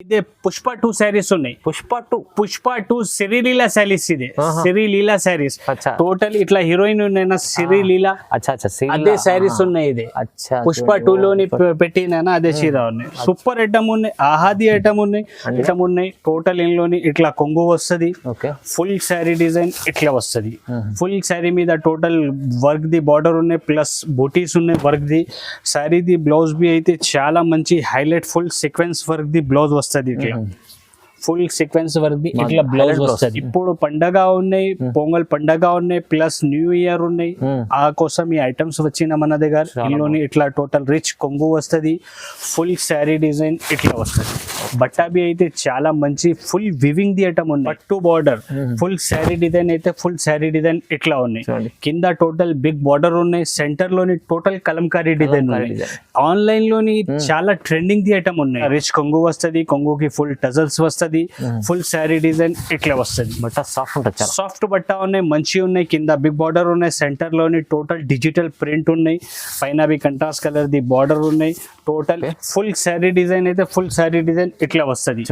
ఇదే పుష్ప 2 శారీస్ ఉన్నాయి. పుష్ప 2 సిరిలీలా శారీస్. ఇదే సిరిలీలా శారీస్. టోటల్ ఇట్లా హీరోయిన్ ఉన్నాయినా సిరిలీలా అదే శారీస్ ఉన్నాయి. ఇది పుష్ప 2 లోని పెట్టినా అదే చీర ఉన్నాయి. సూపర్ ఐటమ్ ఉన్నాయి. ఆహాది ఐటమ్ ఉన్నాయి. టోటల్ ఇంట్లోని ఇట్లా కొంగు వస్తుంది. ఫుల్ శారీ డిజైన్ ఇట్లా వస్తుంది. ఫుల్ శారీ మీద టోటల్ వర్క్ ది బార్డర్ ఉన్నాయి, ప్లస్ బూటీస్ ఉన్నాయి వర్క్ ది. శారీ ది బ్లౌజ్ బి అయితే చాలా మంచి హైలైట్ ఫుల్ సీక్వెన్స్ వర్క్ ది బ్లౌజ్ వస్తుంది. ఇట్లా ఫుల్ సీక్వెన్స్ వర్క్ ది ఇట్లా బ్లౌజ్ వస్తుంది. ఇప్పుడు పండగ ఉన్నాయి, పొంగల్ పండగ ఉన్నాయి, ప్లస్ న్యూ ఇయర్ ఉన్నాయి. ఆ కోసం ఈ ఐటమ్స్ వచ్చిన మన దగ్గర. ఇందులోని ఇట్లా టోటల్ రిచ్ కొంగు వస్తుంది. ఫుల్ శారీ డిజైన్ ఇట్లా వస్తుంది. బట్టా బి అయితే చాలా మంచి ఫుల్ వివింగ్ ది ఐటమ్ ఉంది. పట్టు బార్డర్ ఫుల్ శారీ డిజైన్ అయితే ఫుల్ శారీ డిజైన్ ఇట్లా ఉన్నాయి. కింద టోటల్ బిగ్ బార్డర్ ఉన్నాయి. సెంటర్ లోని టోటల్ కలంకారీ డిజైన్ ఉన్నాయి. ఆన్లైన్ లోని చాలా ట్రెండింగ్ ది ఐటమ్ ఉన్నాయి. రిచ్ కొంగు వస్తుంది. కొంగుకి ఫుల్ టజల్స్ వస్తుంది. ఫుల్ శారీ డిజైన్ ఇట్లా వస్తుంది. బట్ట సాఫ్ట్ ఉంటుంది. సాఫ్ట్ బట్ట ఉన్నాయి, మంచి ఉన్నాయి. కింద బిగ్ బార్డర్ ఉన్నాయి. సెంటర్ లోని టోటల్ డిజిటల్ ప్రింట్ ఉన్నాయి. పైన బి కంట్రాస్ట్ కలర్ ది బార్డర్ ఉన్నాయి. టోటల్ ఫుల్ శారీ డిజైన్ అయితే ఫుల్ శారీ డిజైన్ ఇట్లా వస్తుంది.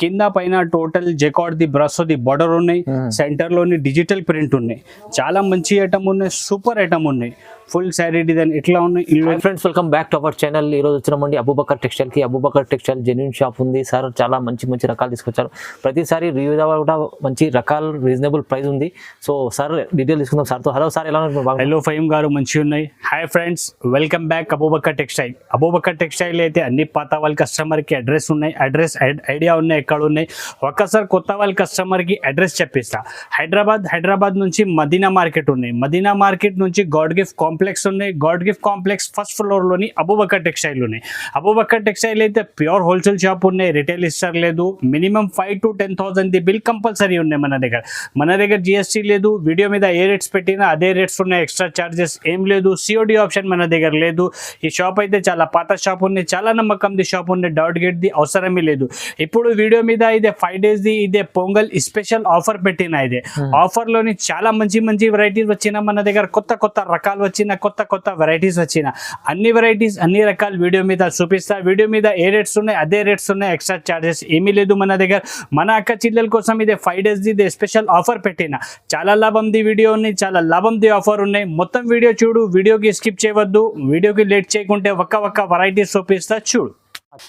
కింద పైన టోటల్ జెకార్డ్ ది బ్రష్ ది బార్డర్ ఉన్నాయి. సెంటర్ లోని డిజిటల్ ప్రింట్ ఉన్నాయి. చాలా మంచి ఐటమ్ ఉన్నాయి. సూపర్ ఐటమ్ ఉన్నాయి. ఫుల్ శారీ డిజైన్ ఇట్లా ఉన్నాయి. Friends, welcome back to our channel. ఈ రోజు వచ్చినామండి అబూబకర్ టెక్స్టైల్ కి. అబూబకర్ టెక్స్టైల్ జెన్యూన్ షాప్ ఉంది సార్. చాలా మంచి రకాలు తీసుకొచ్చారు. ప్రతిసారి రివ్యూ కూడా మంచి రకాలు రీజనబుల్ ప్రైస్ ఉంది. సో సార్ డీటెయిల్ తీసుకుందాం సార్ తో. హలో సార్, ఎలా ఉన్నారు? హలో ఫహీమ్ గారు, మంచిగా ఉన్నాయి. Hi friends, welcome back Abu Bakr textile. Abu Bakr textile అయితే అన్ని పాత వాళ్ళ కస్టమర్ కి అడ్రస్ ఉన్నాయి. అడ్రస్ ఐడియా ఉన్నాయి ఎక్కడ ఉన్నాయి. ఒక్కసారి కొత్త వాళ్ళ కస్టమర్ కి అడ్రస్ చెప్పిస్తా. హైదరాబాద్ నుంచి మదీనా మార్కెట్ ఉన్నాయి. మదీనా మార్కెట్ నుంచి గాడ్ గిఫ్ట్ కాంప్లెక్స్ ఉన్నాయి. God gift complex first floor లోని అబూబకర్ టెక్స్టైల్ ఉన్నాయి. అబూబకర్ టెక్స్టైల్ అయితే ప్యూర్ హోల్సేల్ షాప్ ఉన్నాయి. రిటైల్ ఇస్తారు లేదు. Minimum 5,000 to 10,000 the bill compulsory ఉన్నాయి మన దగ్గర. జిఎస్టీ లేదు. వీడియో మీద ఏ రేట్స్ పెట్టినా అదే రేట్స్ ఉన్నాయి. ఎక్స్ట్రా చార్జెస్ ఏం లేదు. సిఓడి ఆప్షన్ మన దగ్గర లేదు. ఈ షాప్ అయితే చాలా పాత షాప్ ఉన్నాయి. చాలా నమ్మకం ది షాప్ ఉంది. డౌట్ గేట్ ది అవసరమే లేదు. ఇప్పుడు వీడియో మీద ఇదే 5 days ది ఇదే పొంగల్ స్పెషల్ ఆఫర్ పెట్టిన. ఇదే ఆఫర్ లోని చాలా మంచి వెరైటీస్ వచ్చిన మన దగ్గర. కొత్త రకాలు వచ్చిన, కొత్త వెరైటీస్ వచ్చిన. అన్ని వెరైటీస్ అన్ని రకాలు వీడియో మీద చూపిస్తా. వీడియో మీద ఏ రేట్స్ ఉన్నాయి అదే రేట్స్ ఉన్నాయి. ఎక్స్ట్రా చార్జెస్ ఏమీ లేదు మన దగ్గర. మన అక్క చిల్లెల కోసం ఇదే 5 days ది స్పెషల్ ఆఫర్ పెట్టిన. చాలా లాభం ది వీడియో ఉన్నాయి. చాలా లాభం ది ఆఫర్ ఉన్నాయి. మొత్తం వీడియో చూడు. వీడియోకి స్కిప్ చేయవద్దు. వీడియోకి లేట్ చేయకుంటే ఒక్క వెరైటీస్ చూపిస్తా చూడు.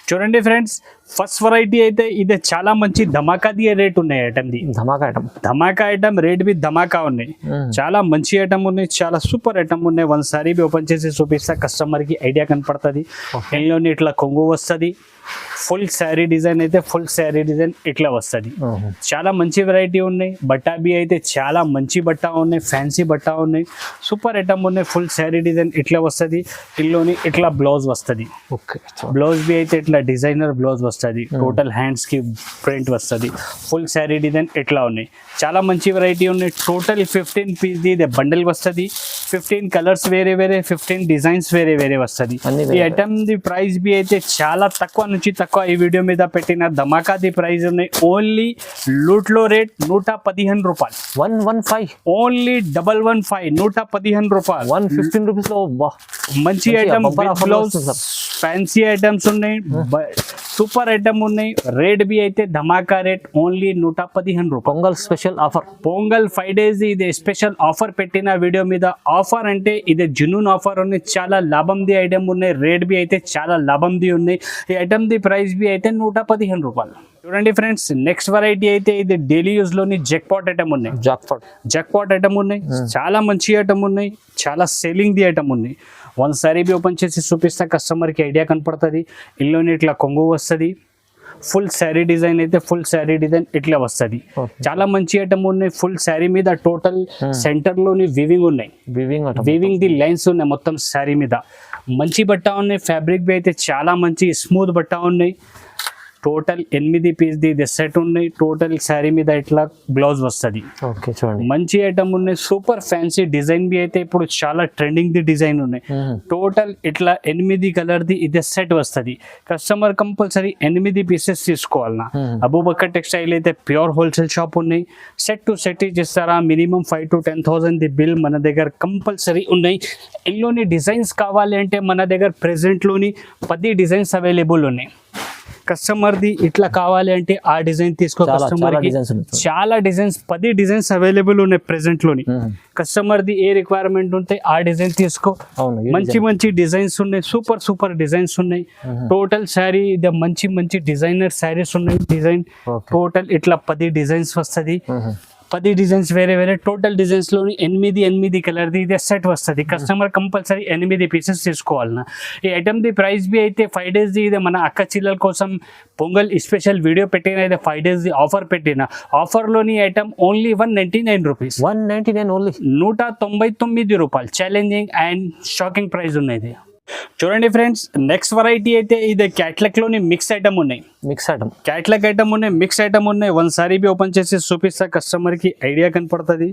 చూడండి ఫ్రెండ్స్, ఫస్ట్ వెరైటీ అయితే ఇదే చాలా మంచి ధమాకా ది రేట్ ఉన్నాయి. ఐటమ్ ది ధమాకా ఐటమ్ రేట్ బి ధమాకా ఉన్నాయి. చాలా మంచి ఐటమ్ ఉన్నాయి. చాలా సూపర్ ఐటమ్ ఉన్నాయి. వన్ సారీ బి ఓపెన్ చేసి చూపిస్తా. కస్టమర్ కి ఐడియా కనపడుతుంది. ఎల్లోని ఇట్లా కొంగు వస్తుంది. ఫుల్ శారీ డిజైన్ అయితే ఫుల్ శారీ డిజైన్ ఇట్లా వస్తుంది. చాలా మంచి వెరైటీ ఉన్నాయి. బట్టా బి అయితే చాలా మంచి బట్ట ఉన్నాయి. ఫ్యాన్సీ బట్ట ఉన్నాయి. సూపర్ ఐటమ్ ఉన్నాయి. ఫుల్ శారీ డిజైన్ ఇట్లా వస్తుంది. ఇల్లోని ఇట్లా బ్లౌజ్ వస్తుంది. బ్లౌజ్ బి అయితే ఇట్లా డిజైనర్ బ్లౌజ్ వస్తుంది. టోటల్ హ్యాండ్స్ కి ప్రింట్ వస్తుంది. ఫుల్ శారీ డిజైన్ ఇట్లా ఉన్నాయి. చాలా మంచి వెరైటీ ఉన్నాయి. టోటల్ 15 పీస్ ది బండిల్ వస్తుంది. 15 కలర్స్ వేరే 15 డిజైన్స్ వేరే వస్తుంది. ఈ ఐటమ్ ది ప్రైస్ బి అయితే చాలా తక్కువ నుంచి తక్కువ ఈ వీడియో మీద పెట్టిన ధమాకా ది ప్రైస్ ఉన్నాయి. ఓన్లీ లూట్లో రేట్ 115 రూపాయలు. 115 ఓన్లీ 115 115 రూపాయలు. 115 రూపీస్ లో మంచి ఐటమ్ బ్లౌజ్ ఫ్యాన్సీ ఐటమ్స్ ఉన్నాయి. సూపర్ ఐటమ్ ఉన్నాయి. రేట్ బి అయితే ధమాకా రేట్ ఓన్లీ 115 రూపాయలు. Pongal special offer. Pongal 5 days ఇది స్పెషల్ ఆఫర్ పెట్టిన వీడియో మీద. ఆఫర్ అంటే ఇది జునూన్ ఆఫర్ ఉన్నాయి. చాలా లాభం ది ఐటమ్ ఉన్నాయి. రేట్ బి అయితే చాలా లాభం ది ఉన్నాయి. ఈ ఐటమ్ ది ప్రైస్ బి అయితే 115 రూపాయలు. చూడండి ఫ్రెండ్స్, నెక్స్ట్ వెరైటీ అయితే ఇది డైలీ యూజ్ లోని జెక్పాట్ ఐటమ్ ఉన్నాయి. జెక్పాట్ ఐటమ్ ఉన్నాయి. చాలా మంచి ఐటమ్ ఉన్నాయి. చాలా సేలింగ్ ది ఐటమ్ ఉన్నాయి. వన్ సారీ బి ఓపెన్ చేసి చూపిస్తా. కస్టమర్ కి ఐడియా కనపడుతుంది. ఇల్లోని ఇట్లా కొంగు వస్తుంది. ఫుల్ శారీ డిజైన్ అయితే ఫుల్ శారీ డిజైన్ ఇట్లా వస్తుంది. చాలా మంచి ఐటమ్ ఉన్నాయి. ఫుల్ శారీ మీద టోటల్ సెంటర్ లోని వివింగ్ ఉన్నాయి. వివింగ్ ది లైన్స్ ఉన్నాయి మొత్తం శారీ మీద. మంచి బట్ట ఉన్నాయి. ఫ్యాబ్రిక్ బి అయితే చాలా మంచి స్మూత్ బట్ట ఉన్నాయి. టోటల్ 8 పీస్ ది సెట్ ఉన్నాయి. టోటల్ శారీ మీద ఇట్లా బ్లౌజ్ వస్తుంది. మంచి ఐటమ్ ఉన్నాయి. సూపర్ ఫ్యాన్సీ డిజైన్ బి అయితే ఇప్పుడు చాలా ట్రెండింగ్ ది డిజైన్ ఉన్నాయి. టోటల్ ఇట్లా 8 కలర్ ది ఇది సెట్ వస్తుంది. కస్టమర్ కంపల్సరీ 8 పీసెస్ తీసుకోవాలన్నా. అబూబకర్ టెక్స్టైల్ అయితే ప్యూర్ హోల్సేల్ షాప్ ఉన్నాయి. సెట్ టు సెట్ ఇస్తారా. మినిమం 5,000 to 10,000 ది బిల్ మన దగ్గర కంపల్సరీ ఉన్నాయి. ఇందులోని డిజైన్స్ కావాలి అంటే మన దగ్గర ప్రెసెంట్ లోని 10 డిజైన్స్ అవైలబుల్ ఉన్నాయి. కస్టమర్ ది ఇట్లా కావాలి అంటే ఆ డిజైన్ తీసుకో కస్టమర్ కి డిజైన్స్ ఉన్నాయి. చాలా డిజైన్స్ 10 డిజైన్స్ అవైలబుల్ ఉన్నాయి ప్రెసెంట్ లోని కస్టమర్ ది ఏ రిక్వైర్మెంట్ ఉంటే ఆ డిజైన్ తీసుకో అవును ఈ మంచి మంచి డిజైన్స్ ఉన్నాయి సూపర్ డిజైన్స్ ఉన్నాయి టోటల్ శారీ ఇది మంచి డిజైనర్ శారీస్ ఉన్నాయి డిజైన్ Okay. టోటల్ ఇట్లా 10 డిజైన్స్ వస్తది 10 డిజైన్స్ వేరే టోటల్ డిజైన్స్ లోని 8 కలర్ ది ఇదే సెట్ వస్తుంది కస్టమర్ కంపల్సరీ 8 పీసెస్ తీసుకోవాలన్నా ఈ ఐటమ్ ది ప్రైస్ బి అయితే 5 days ది ఇదే మన అక్క చిల్లల కోసం పొంగల్ స్పెషల్ వీడియో పెట్టిన అయితే 5 days ది ఆఫర్ పెట్టిన ఆఫర్ లోని ఐటమ్ ఓన్లీ 199 రూపీస్ 199 ఓన్లీ 199 రూపాయలు ఛాలెంజింగ్ అండ్ షాకింగ్ ప్రైస్ ఉన్నది చూడండి ఫ్రెండ్స్ నెక్స్ట్ వెరైటీ అయితే ఇది క్యాట్లాగ్ లోని మిక్స్ ఐటమ్ ఉన్నాయి మిక్స్ ఐటమ్ క్యాట్లాగ్ ఐటమ్ ఉన్నాయి మిక్స్ ఐటమ్ ఉన్నాయి ఒకసారి బి ఓపెన్ చేసి చూపిస్తా కస్టమర్ కి ఐడియా కనపడుతుంది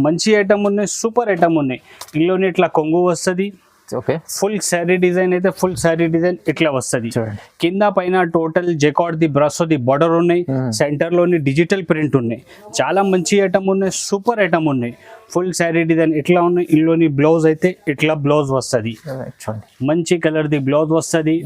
మంచి ఐటమ్ ఉన్నాయి సూపర్ ఐటమ్ ఉన్నాయి ఇందులోని ఇట్లా కొంగు వస్తుంది ఓకే ఫుల్ శారీ డిజైన్ అయితే ఫుల్ శారీ డిజైన్ ఇట్లా వస్తుంది చూడండి కింద పైన టోటల్ జెకార్డ్ ది బ్రష్ ది బార్డర్ ఉన్నాయి సెంటర్ లోని డిజిటల్ ప్రింట్ ఉన్నాయి చాలా మంచి ఐటమ్ ఉన్నాయి సూపర్ ఐటమ్ ఉన్నాయి ఫుల్ శారీ డిజైన్ ఇట్లా ఉన్నాయి ఇందులోని బ్లౌజ్ అయితే ఇట్లా బ్లౌజ్ వస్తుంది చూడండి మంచి కలర్ ది బ్లౌజ్ వస్తుంది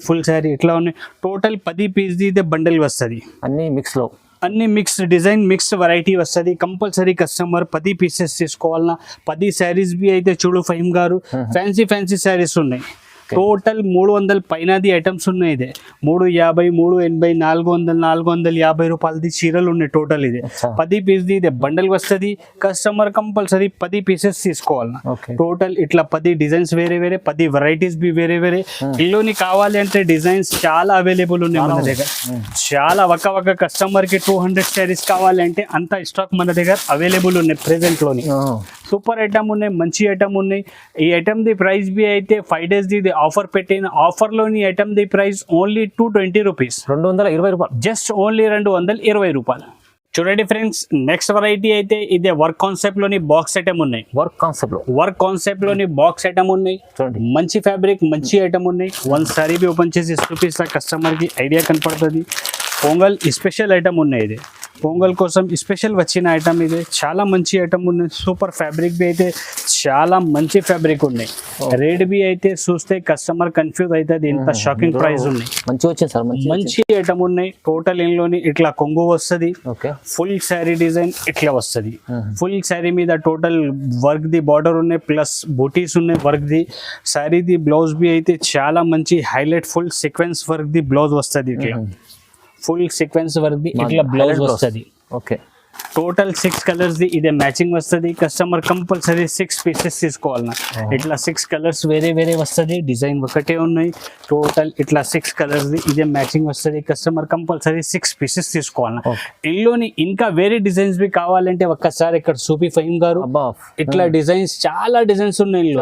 ఫుల్ శారీ ఇట్లా ఉన్నాయి టోటల్ 10 పీస్ ది బండల్ వస్తుంది అన్ని మిక్స్ లో అన్ని మిక్స్డ్ డిజైన్ మిక్స్డ్ వెరైటీ వస్తుంది కంపల్సరీ కస్టమర్ 10 పీసెస్ తీసుకోవాలన్నా 10 శారీస్ బి అయితే చూడు ఫహీమ్ గారు ఫ్యాన్సీ శారీస్ ఉన్నాయి టోటల్ 300 పైనది ఐటమ్స్ ఉన్నాయి ఇదే 350 380 450 రూపాయలది చీరలు ఉన్నాయి టోటల్ ఇది 10 పీస్ది ఇదే బండల్ వస్తుంది కస్టమర్ కంపల్సరీ 10 పీసెస్ తీసుకోవాలన్నా టోటల్ ఇట్లా 10 డిజైన్స్ వేరే 10 వెరైటీస్ బి వేరే ఇల్లుని కావాలి అంటే డిజైన్స్ చాలా అవైలబుల్ ఉన్నాయి మన దగ్గర చాలా ఒక కస్టమర్ కి 200 శారీస్ కావాలంటే అంత స్టాక్ మన దగ్గర అవైలబుల్ ఉన్నాయి ప్రెసెంట్ లోని సూపర్ ఐటమ్ ఉన్నాయి మంచి ఐటమ్ ఉన్నాయి ఈ ఐటమ్ ది ప్రైస్ బి అయితే 5 days ది ఆఫర్ పెట్టిన ఆఫర్ లోని ఐటమ్ ది ప్రైస్ ఓన్లీ 220 రూపీస్ 220 రూపాయలు జస్ట్ ఓన్లీ 220 రూపాయలు చూడండి ఫ్రెండ్స్ నెక్స్ట్ వెరైటీ అయితే ఇదే వర్క్ కాన్సెప్ట్ లోని బాక్స్ ఐటమ్ ఉన్నాయి వర్క్ కాన్సెప్ట్ లోని బాక్స్ ఐటమ్ ఉన్నాయి చూడండి మంచి ఫ్యాబ్రిక్ మంచి ఐటమ్ ఉన్నాయి ఒకసారి బి ఓపెన్ చేసి చూపిస్తా కస్టమర్ కి ఐడియా కనపడుతుంది పొంగల్ స్పెషల్ ఐటమ్ ఉన్నాయి ఇది పొంగల్ కోసం స్పెషల్ వచ్చిన ఐటమ్ ఇది చాలా మంచి ఐటమ్ ఉన్నాయి సూపర్ ఫ్యాబ్రిక్ బి అయితే చాలా మంచి ఫ్యాబ్రిక్ ఉన్నాయి రేట్ బి అయితే చూస్తే కస్టమర్ కన్ఫ్యూజ్ అవుతుంది ఇంత షాకింగ్ ప్రైస్ ఉన్నాయి మంచి వచ్చింది సార్ మంచి ఐటమ్ ఉన్నాయి టోటల్ ఇంట్లోని ఇట్లా కొంగు వస్తుంది ఓకే ఫుల్ శారీ డిజైన్ ఇట్లా వస్తుంది ఫుల్ శారీ మీద టోటల్ వర్క్ ది బార్డర్ ఉన్నాయి ప్లస్ బూటీస్ ఉన్నాయి వర్క్ ది శారీ ది బ్లౌజ్ బి అయితే చాలా మంచి హైలైట్ ఫుల్ సీక్వెన్స్ వర్క్ ది బ్లౌజ్ వస్తుంది ఇట్లా ఫుల్ సీక్వెన్స్ వర్క్ ది ఇట్లా బ్లౌజ్ వస్తుంది ఓకే టోటల్ 6 కలర్స్ ది ఇదే మ్యాచింగ్ వస్తుంది కస్టమర్ కంపల్సరీ 6 పీసెస్ తీసుకోవాలన్నా ఇట్లా 6 కలర్స్ వేరే వస్తుంది డిజైన్ ఒకటే ఉన్నాయి టోటల్ ఇట్లా 6 కలర్స్ ది ఇదే మ్యాచింగ్ వస్తుంది కస్టమర్ కంపల్సరీ 6 పీసెస్ తీసుకోవాలన్నా ఇందులోని ఇంకా వేరే డిజైన్స్ బి కావాలంటే ఒక్కసారి ఇక్కడ చూపి ఫహీమ్ గారు ఇట్లా డిజైన్స్ చాలా డిజైన్స్ ఉన్నాయి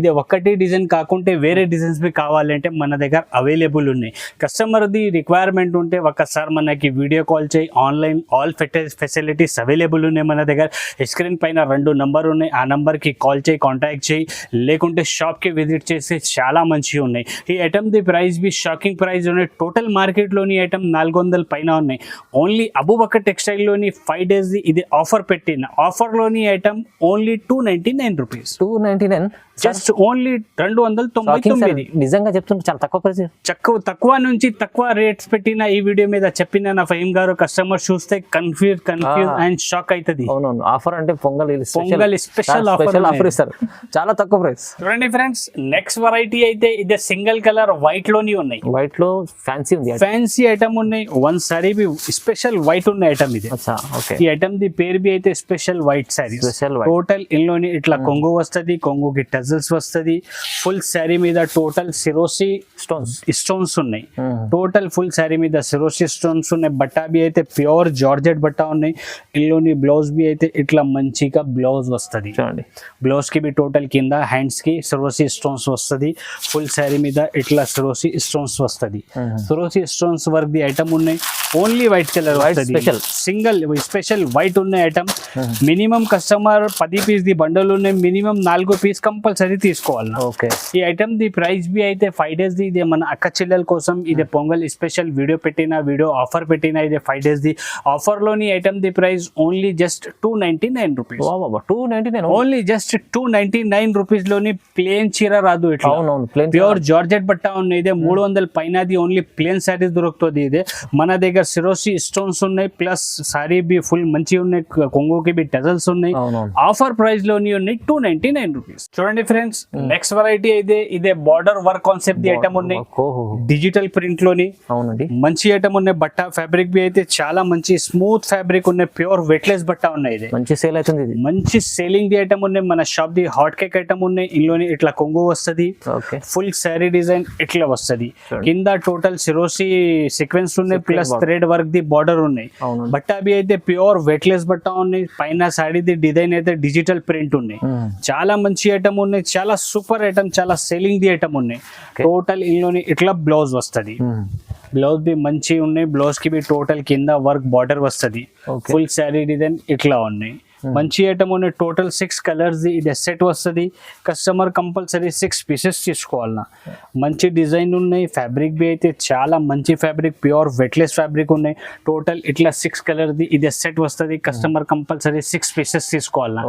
ఇది ఒక్కటి డిజైన్ కాకుంటే వేరే డిజైన్స్ బి కావాలంటే మన దగ్గర అవైలబుల్ ఉన్నాయి కస్టమర్ ది రిక్వైర్మెంట్ ఉంటే ఒక్కసారి మనకి వీడియో కాల్ చేయి ఆన్లైన్ ఆల్ ఫెసిలిటీస్ అవైలబుల్ ఉన్నాయి మన దగ్గర స్క్రీన్ పైన 2 నంబర్ ఉన్నాయి ఆ నంబర్కి కాల్ చేయి కాంటాక్ట్ చేయి లేకుంటే షాప్కి విజిట్ చేసి చాలా మంచిగా ఉన్నాయి ఈ ఐటమ్ ది ప్రైస్ బి షాకింగ్ ప్రైస్ ఉన్నాయి టోటల్ మార్కెట్లోని ఐటమ్ 400 పైన ఉన్నాయి ఓన్లీ అబూబకర్ టెక్స్టైల్లోని 5 days ఇది ఆఫర్ పెట్టిన ఆఫర్లోని item only 299 rupees 299 just only 299 నిజంగా చెప్తుంటే చాలా తక్కువ ప్రైస్ తక్కువ నుంచి తక్కువ రేట్స్ పెట్టిన ఈ వీడియో మీద చెప్పిన నా ఫహీమ్ గారు కస్టమర్ చూస్తే కన్ఫ్యూజ్ అండ్ షాక్ అవుతుంది అవునవును ఆఫర్ అంటే పొంగల్ స్పెషల్ ఆఫర్ ఇస్తారు చాలా తక్కువ ప్రైస్ చూడండి ఫ్రెండ్స్ నెక్స్ట్ వెరైటీ అయితే ఇది సింగిల్ కలర్ వైట్ లోని ఉన్నాయి వైట్ లో ఫ్యాన్సీ ఉంది ఫ్యాన్సీ ఐటమ్ ఉన్నాయి one sari be special white ఉన్న ఐటమ్ ఇది ఈ ఐటమ్ ది పేరు బి అయితే స్పెషల్ వైట్ సారీ టోటల్ ఇందులోని ఇట్లా కొంగు వస్తుంది కొంగుకి టజల్స్ వస్తుంది ఫుల్ శారీ మీద టోటల్ సిరోసి స్టోన్స్ ఉన్నాయి టోటల్ ఫుల్ శారీ మీద సిరోసి స్టోన్స్ ఉన్నాయి బట్టా బి అయితే ప్యూర్ జార్జెట్ బట్టా ఉన్నాయి ఇందులోని బ్లౌజ్ బి అయితే ఇట్లా మంచిగా బ్లౌజ్ వస్తుంది చూడండి బ్లౌజ్ కి బి టోటల్ కింద హ్యాండ్స్ కి సిరోసి స్టోన్స్ వస్తుంది ఫుల్ శారీ మీద ఇట్లా సిరోసి స్టోన్స్ వస్తుంది సిరోసి స్టోన్స్ వర్క్ ది ఐటమ్ ఉన్నాయి only white colour White special. Single special white ఉన్న ఐటమ్ మినిమం కస్టమర్ 10 పీస్ ది బండల్ ఉన్నాయి మినిమం 4 పీస్ కంపల్సరీ తీసుకోవాలి ఓకే ఈ ఐటమ్ ది ప్రైస్ బి అయితే 5 డేస్ ది ఇదే మన అక్క చెల్లెల కోసం ఇదే pongal special video video offer పెట్టిన ఇదే 5 డేస్ ది ఆఫర్ లోని ఐటమ్ ది price only just 299 rupees 299 only just 299 rupees లోని ప్లేన్ చీర రాదు ఇట్లా అవునవును ప్లేన్ ప్యూర్ జార్జెట్ బట్ట ఉన్నాయి ఇదే 300 పైనది ఓన్లీ ప్లేన్ సారీస్ దొరుకుతుంది ఇదే మన దగ్గర సిరోసి స్టోన్స్ ఉన్నాయి ప్లస్ సారీ బి ఫుల్ మంచి ఉన్నాయి కొంగుకి బి టజల్స్ ఉన్నాయి అవునవును ఆఫర్ ప్రైస్ లోని ఉన్నాయి 299 రూపీస్ చూడండి ఫ్రెండ్స్ నెక్స్ట్ వెరైటీ అయితే ఇదే border work concept the item ఉన్నాయి ఓహో డిజిటల్ ప్రింట్ లోని అవునండి మంచి ఐటమ్ ఉన్నాయి బట్ట ఫ్యాబ్రిక్ బి అయితే చాలా మంచి స్మూత్ ఫ్యాబ్రిక్ ఉన్నాయి ప్యూర్ వెట్లెస్ బట్ట ఉన్నాయి ఇది మంచి సేల్ అవుతుంది ఇది మంచి సేలింగ్ ది ఐటమ్ ఉన్నాయి మన shop the hot cake item ఉన్నాయి ఇందులోని ఇట్లా కొంగు వస్తుంది ఓకే ఫుల్ శారీ డిజైన్ ఇట్లా వస్తుంది కింద టోటల్ సిరోసి సీక్వెన్స్ ఉన్నాయి ప్లస్ థ్రెడ్ వర్క్ ది బార్డర్ ఉన్నాయి అవును బట్ట అవి అయితే ప్యూర్ వెట్లెస్ బట్ట ఉన్నాయి పైన సాడీ ది డిజైన్ అయితే డిజిటల్ ప్రింట్ ఉన్నాయి చాలా మంచి ఐటమ్ ఉన్నాయి చాలా సూపర్ ఐటమ్ చాలా సేలింగ్ ది ఐటమ్ ఉన్నాయి టోటల్ ఇందులోని ఇట్లా బ్లౌజ్ వస్తుంది బ్లౌజ్ బి మంచి ఉన్నాయి బ్లౌజ్ కి బి టోటల్ కింద వర్క్ బార్డర్ వస్తుంది ఫుల్ శారీ డిజైన్ ఇట్లా ఉన్నాయి మంచి ఐటమ్ ఉన్నాయి టోటల్ 6 కలర్స్ ఇది సెట్ వస్తుంది కస్టమర్ కంపల్సరీ 6 పీసెస్ తీసుకోవాలన్నా మంచి డిజైన్ ఉన్నాయి ఫ్యాబ్రిక్ బి అయితే చాలా మంచి ఫ్యాబ్రిక్ ప్యూర్ వెట్లెస్ ఫ్యాబ్రిక్ ఉన్నాయి టోటల్ ఇట్లా 6 కలర్ది ఇది సెట్ వస్తుంది కస్టమర్ కంపల్సరీ 6 పీసెస్ తీసుకోవాలన్నా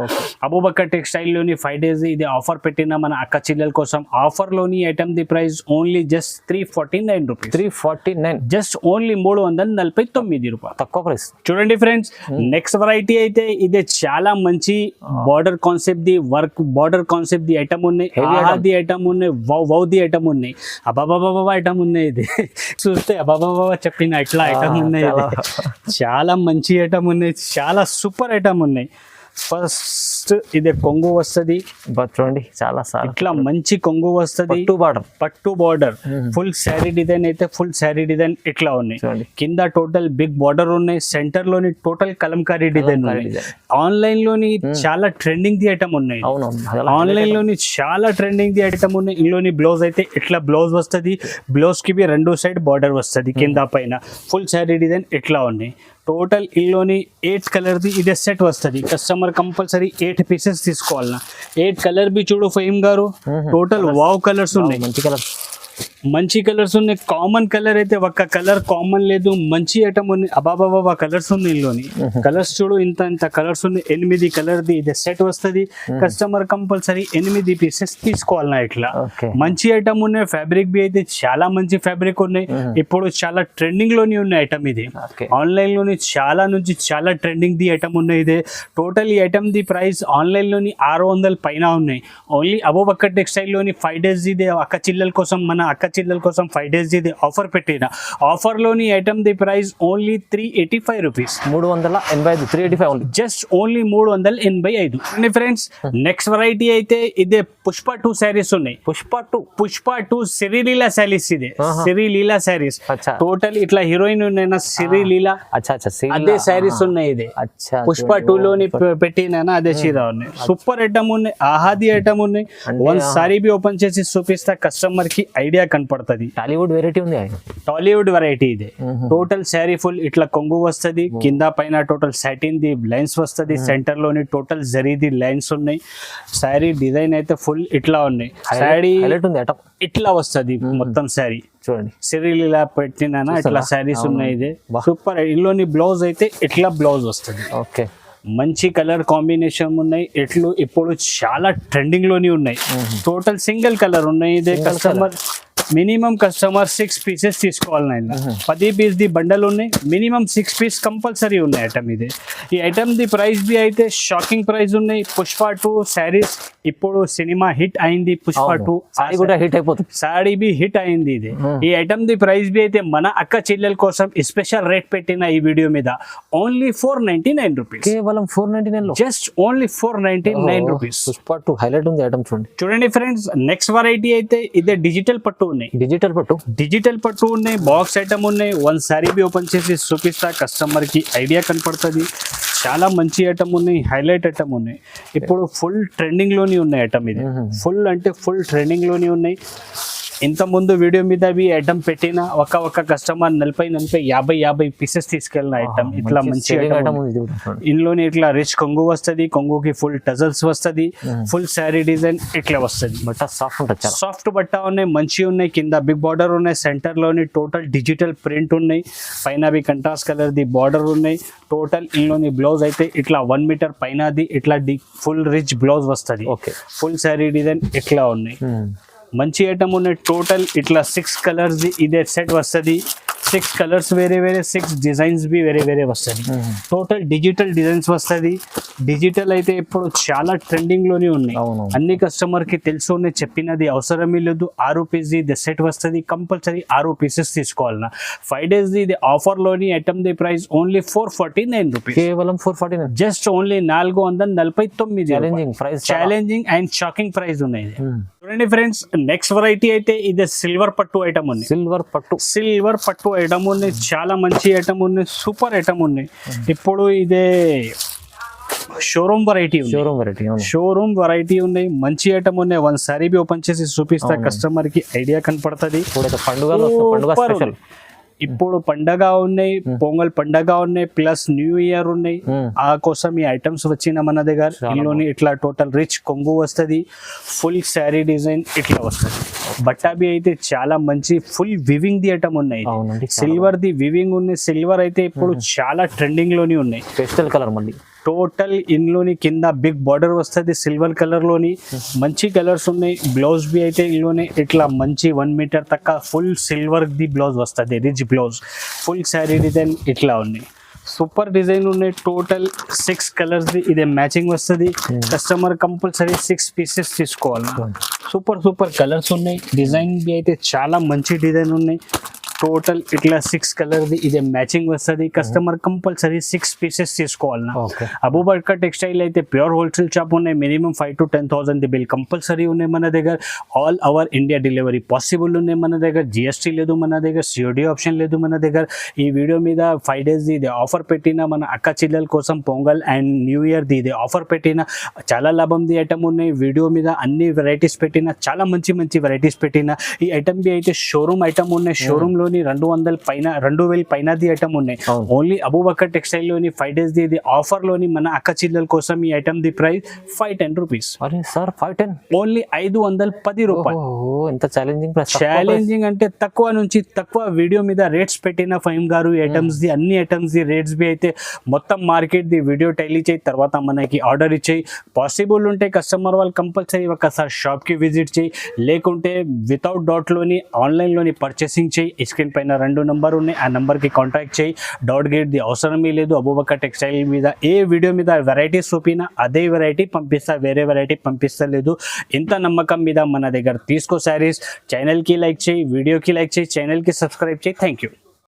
అబూబకర్ టెక్స్టైల్ లోని 5 డేస్ ఇది ఆఫర్ పెట్టిన మన అక్క చెల్లెల కోసం ఆఫర్ లోని ఐటమ్ ది price only just 349 rupees 349 just only 349 రూపాయలు తక్కువ ప్రైస్ చూడండి ఫ్రెండ్స్ నెక్స్ట్ వెరైటీ అయితే ఇదే చాలా మంచి border concept the work border concept the item ఉన్నాయి ది ఐటమ్ ఉన్నాయి వౌ ది ఐటమ్ ఉన్నాయి అబాబాబా ఐటమ్ ఉన్నాయి ఇది చూస్తే అబాబాబా చెప్పిన ఇట్లా ఐటమ్ ఉన్నాయి ఇది. చాలా మంచి ఐటమ్ ఉన్నాయి చాలా సూపర్ ఐటమ్ ఉన్నాయి ఫస్ట్ ఇదే కొంగు వస్తుంది చూడండి చాలా సార్ ఇట్లా మంచి కొంగు వస్తుంది పట్టు బార్డర్ ఫుల్ శారీ డిజైన్ అయితే ఫుల్ శారీ డిజైన్ ఇట్లా ఉన్నాయి చూడండి. కింద టోటల్ బిగ్ బార్డర్ ఉన్నాయి సెంటర్ లోని టోటల్ కలంకారీ డిజైన్ ఉన్నాయి ఆన్లైన్ లోని చాలా ట్రెండింగ్ ది ఐటమ్ ఉన్నాయి ఆన్లైన్ లోని చాలా ట్రెండింగ్ ది ఐటమ్ ఉన్నాయి ఇందులోని బ్లౌజ్ అయితే ఇట్లా బ్లౌజ్ వస్తుంది బ్లౌజ్ కి బి రెండు సైడ్ బార్డర్ వస్తుంది కింద పైన ఫుల్ శారీ డిజైన్ ఇట్లా ఉన్నాయి టోటల్ ఇందులోని 8 కలర్ది ఇదే సెట్ వస్తుంది కస్టమర్ కంపల్సరీ 8 పీసెస్ తీసుకోవాలన్నా 8 కలర్ బి చూడు ఫహీమ్ గారు టోటల్ వావ్ కలర్స్ ఉన్నాయి మంచి కలర్స్ ఉన్నాయి కామన్ కలర్ అయితే ఒక్క కలర్ కామన్ లేదు మంచి ఐటమ్ ఉంది అబాబాబా కలర్స్ ఉన్నాయి ఇందులోని కలర్స్ చూడు ఇంత కలర్స్ ఉన్నాయి 8 కలర్ది ఇది సెట్ వస్తుంది కస్టమర్ కంపల్సరీ 8 పీసెస్ తీసుకోవాలన్నా ఇట్లా మంచి ఐటమ్ ఉన్నాయి ఫ్యాబ్రిక్ బి అయితే చాలా మంచి ఫ్యాబ్రిక్ ఉన్నాయి ఇప్పుడు చాలా ట్రెండింగ్ లోని ఉన్నాయి ఐటమ్ ఇది ఆన్లైన్ లోని చాలా నుంచి చాలా ట్రెండింగ్ ది ఐటమ్ ఉన్నాయి ఇది టోటల్ ఈ ఐటమ్ ది ప్రైస్ ఆన్లైన్ లోని 600 పైన ఉన్నాయి ఓన్లీ అబూబకర్ టెక్స్టైల్ లోని 5 డేస్ ఇది అక్క చిల్లల కోసం మన అక్క చిల్లల కోసం 5 డేస్ ఇది ఆఫర్ పెట్టిన ఆఫర్ లోని ఐటమ్ ది price only 385 rupees 385 only just only 385 friends next variety అయితే ఇదే పుష్ప 2 శారీస్ ఉన్నాయి పుష్ప 2 సిరిలీలా శారీస్ ఇదే సిరిలీలా శారీస్ టోటల్ ఇట్లా హీరోయిన్ ఉన్నాయి సిరిలీలా అదే శారీస్ ఉన్నాయి ఇది పుష్ప 2 లోని పెట్టిన అదే చీర ఉన్నాయి సూపర్ ఐటమ్ ఉన్నాయి ఆహాది ఐటమ్ ఉన్నాయి వన్ సారీ బి ఓపెన్ చేసి చూపిస్తా కస్టమర్ కి ఐడియా కనపడుతుంది టాలీవుడ్ వెరైటీ ఉంది టాలీవుడ్ వెరైటీ ఇది టోటల్ శారీ ఫుల్ ఇట్లా కొంగు వస్తుంది కింద పైన టోటల్ సాటిన్ ది లైన్స్ వస్తుంది సెంటర్ లోని టోటల్ జరీది లైన్స్ ఉన్నాయి శారీ డిజైన్ అయితే ఫుల్ ఇట్లా ఉన్నాయి శారీ ఇట్లా వస్తుంది మొత్తం శారీ చూడండి సిరీల్ ఇలా పెట్టినా ఇట్లా శారీస్ ఉన్నాయి ఇది సూపర్ ఇందులోని బ్లౌజ్ అయితే ఇట్లా బ్లౌజ్ వస్తుంది ఓకే మంచి కలర్ కాంబినేషన్ ఉన్నాయి ఇప్పుడు చాలా ట్రెండింగ్ లోని ఉన్నాయి టోటల్ సింగిల్ కలర్ ఉన్నాయి ఇదే కస్టమర్ మినిమం కస్టమర్ 6 పీసెస్ తీసుకోవాలి 10 పీస్ ది బండల్ ఉన్నాయి మినిమం 6 పీస్ కంపల్సరీ ఉన్నాయి ఐటమ్ ఇది ఈ ఐటమ్ ది ప్రైస్ బి అయితే షాకింగ్ ప్రైస్ ఉన్నాయి పుష్ప 2 శారీస్ ఇప్పుడు సినిమా హిట్ అయింది పుష్ప 2 సారీ కూడా హిట్ అయిపోతుంది సారీ బి హిట్ అయింది ఇది ఈ ఐటమ్ ది ప్రైస్ బి అయితే మన అక్క చెల్లెల కోసం స్పెషల్ రేట్ పెట్టిన ఈ వీడియో మీద ఓన్లీ 499 రూపీస్ కేవలం 499 లో just only 499 rupees Pushpa 2 highlight ఉంది ఐటమ్ చూడండి ఫ్రెండ్స్ నెక్స్ట్ వెరైటీ అయితే ఇదే డిజిటల్ పట్టు ఉన్నాయి డిజిటల్ పట్టు ఉన్నాయి బాక్స్ ఐటమ్ ఉన్నాయి వన్ సారీ బి ఓపెన్ చేసి చూపిస్తా కస్టమర్ కి ఐడియా కనపడుతుంది చాలా మంచి ఐటమ్ ఉన్నాయి హైలైట్ ఐటమ్ ఉన్నాయి ఇప్పుడు ఫుల్ ట్రెండింగ్ లోని ఉన్నాయి ఐటమ్ ఇది ఫుల్ అంటే ఫుల్ ట్రెండింగ్ లోని ఉన్నాయి ఇంత ముందు వీడియో మీద ఐటమ్ పెట్టిన ఒక కస్టమర్ 40 పీసెస్ తీసుకెళ్ళిన ఐటమ్ ఇట్లా మంచి ఐటమ్ ఇందులోనే ఇట్లా రిచ్ కొంగు వస్తుంది, కొంగుకి ఫుల్ టజల్స్ వస్తుంది, ఫుల్ శారీ డిజైన్ ఇట్లా వస్తుంది. బట్ట సాఫ్ట్ ఉంటుంది, సాఫ్ట్ బట్ట ఉన్నాయి, మంచి ఉన్నాయి, కింద బిగ్ బార్డర్ ఉన్నాయి, సెంటర్ లోని టోటల్ డిజిటల్ ప్రింట్ ఉన్నాయి, పైన కంట్రాస్ట్ కలర్ ది బార్డర్ ఉన్నాయి. టోటల్ ఇందులోని బ్లౌజ్ అయితే ఇట్లా 1 మీటర్ పైనది ఇట్లా ఫుల్ రిచ్ బ్లౌజ్ వస్తుంది, ఫుల్ శారీ డిజైన్ ఇట్లా ఉన్నాయి. మంచి ఐటమ్ ఉన్నాయి. టోటల్ ఇట్లా 6 కలర్స్ ఇదే సెట్ వస్తుంది. 6 కలర్స్ వేరే 6 డిజైన్స్ బి వేరే వస్తుంది. టోటల్ డిజిటల్ డిజైన్స్ వస్తుంది. డిజిటల్ అయితే ఇప్పుడు చాలా ట్రెండింగ్ లోనే ఉన్నాయి. అన్ని కస్టమర్ కి తెలుసు, చెప్పినది అవసరమే లేదు. 6 పీస్ ఇది సెట్ వస్తుంది, కంపల్సరీ 6 పీసెస్ తీసుకోవాలన్నా. 5 days ఇది ఆఫర్ లోని ఐటమ్ ది ప్రైస్ ఓన్లీ 449 రూపీస్, కేవలం 449, just only 449. Challenging price, challenging and shocking price ఉన్నాయి. చూడండి ఫ్రెండ్స్, నెక్స్ట్ వెరైటీ అయితే ఇది సిల్వర్ పట్టు ఐటమ్ ఉంది. సిల్వర్ పట్టు ఐటమ్ ఉన్నాయి, చాలా మంచి ఐటమ్ ఉన్నాయి, సూపర్ ఐటమ్ ఉన్నాయి. ఇప్పుడు ఇదే షోరూమ్ వెరైటీ ఉన్నాయి, మంచి ఐటమ్ ఉన్నాయి. వన్ సారీ బి ఓపెన్ చేసి చూపిస్తా, కస్టమర్ కి ఐడియా కనపడుతుంది. పండుగ ఇప్పుడు పండగ ఉన్నాయి, పొంగల్ పండగ ఉన్నాయి, ప్లస్ న్యూ ఇయర్ ఉన్నాయి. ఆ కోసం ఈ ఐటమ్స్ వచ్చిన మన దగ్గర. ఇందులోని ఇట్లా టోటల్ రిచ్ కొంగు వస్తుంది, ఫుల్ శారీ డిజైన్ ఇట్లా వస్తుంది. బట్టాబి అయితే చాలా మంచి ఫుల్ వివింగ్ ది ఐటమ్ ఉన్నాయి. సిల్వర్ ది వివింగ్ ఉన్నాయి. సిల్వర్ అయితే ఇప్పుడు చాలా ట్రెండింగ్ లోని ఉన్నాయి. పేస్టల్ కలర్ మళ్ళీ టోటల్ ఇందులోని కింద బిగ్ బార్డర్ వస్తుంది సిల్వర్ కలర్ లోని, మంచి కలర్స్ ఉన్నాయి. బ్లౌజ్ బి అయితే ఇందులోనే ఇట్లా మంచి 1 మీటర్ తక్క ఫుల్ సిల్వర్ ది బ్లౌజ్ వస్తుంది, rich blouse, full sari design ఇట్లా ఉన్నాయి. సూపర్ డిజైన్ ఉన్నాయి. టోటల్ 6 కలర్స్ ది ఇదే మ్యాచింగ్ వస్తుంది. కస్టమర్ కంపల్సరీ 6 పీసెస్ తీసుకోవాలి. సూపర్ కలర్స్ ఉన్నాయి. డిజైన్ బి అయితే చాలా మంచి డిజైన్ ఉన్నాయి. టోటల్ ఇట్లా 6 కలర్ ది ఇదే మ్యాచింగ్ వస్తుంది. కస్టమర్ కంపల్సరీ 6 పీసెస్ తీసుకోవాలన్నా. అబూబకర్ టెక్స్టైల్ అయితే ప్యూర్ హోల్సేల్ షాప్ ఉన్నాయి. Minimum 5 to 10,000 the bill compulsory ఉన్నాయి మన దగ్గర. All over India delivery possible ఉన్నాయి మన దగ్గర. జిఎస్టీ లేదు మన దగ్గర, సిఓడి ఆప్షన్ లేదు మన దగ్గర. ఈ వీడియో మీద 5 days ఇది ఆఫర్ పెట్టిన మన అక్క చెల్లెల కోసం pongal and new year the ఇది ఆఫర్ పెట్టిన చాలా లాభం ది ఐటమ్ ఉన్నాయి. వీడియో మీద అన్ని వెరైటీస్ పెట్టిన, చాలా మంచి వెరైటీస్ పెట్టిన. ఈ ఐటమ్ బి అయితే షోరూమ్ ఐటమ్ ఉన్నాయి. షోరూమ్ లోని 2,000 పైన ది ఐటమ్ ఉన్నాయి. ఓన్లీ అబూబకర్ టెక్స్టైల్ లోని 5 days ది ఆఫర్ లోని మన అక్క చెల్లెల కోసం ఈ ఐటమ్ ది ప్రైస్ 510 రూపీస్. ఓన్లీ 510 రూపాయలు. ఎంత ఛాలెంజింగ్ అంటే తక్కువ నుంచి తక్కువ వీడియో మీద రేట్స్ పెట్టిన ఫైమ్ గారు. ఐటమ్స్ ది అన్ని ఐటమ్స్ ది రేట్స్ బి అయితే మొత్తం మార్కెట్ ది వీడియో టైలీ చేయి, తర్వాత మనకి ఆర్డర్ ఇచ్చేయి. పాసిబుల్ ఉంటే కస్టమర్ వాళ్ళు కంపల్సరీ ఒకసారి షాప్ కి విజిట్ చేయి, లేకుంటే వితౌట్ డాట్ లోని ఆన్లైన్ లోని పర్చేసింగ్ చేయి. స్క్రీన్ పైన 2 నంబర్ ఉన్నాయి, ఆ నంబర్ కి కాంటాక్ట్ చేయి. డాట్ గేట్ ది అవసరమే లేదు. అబూబకర్ టెక్స్టైల్ మీద ఏ వీడియో మీద వెరైటీస్ చూపినా అదే వెరైటీ పంపిస్తా, వేరే వెరైటీ పంపిస్తలేదు. ఇంత నమ్మకం మీద మన దగ్గర తీసుకో శారీస్. ఛానల్ కి లైక్ చేయి, వీడియోకి లైక్ చేయి, ఛానల్ కి సబ్స్క్రైబ్ చేయి. Thank you.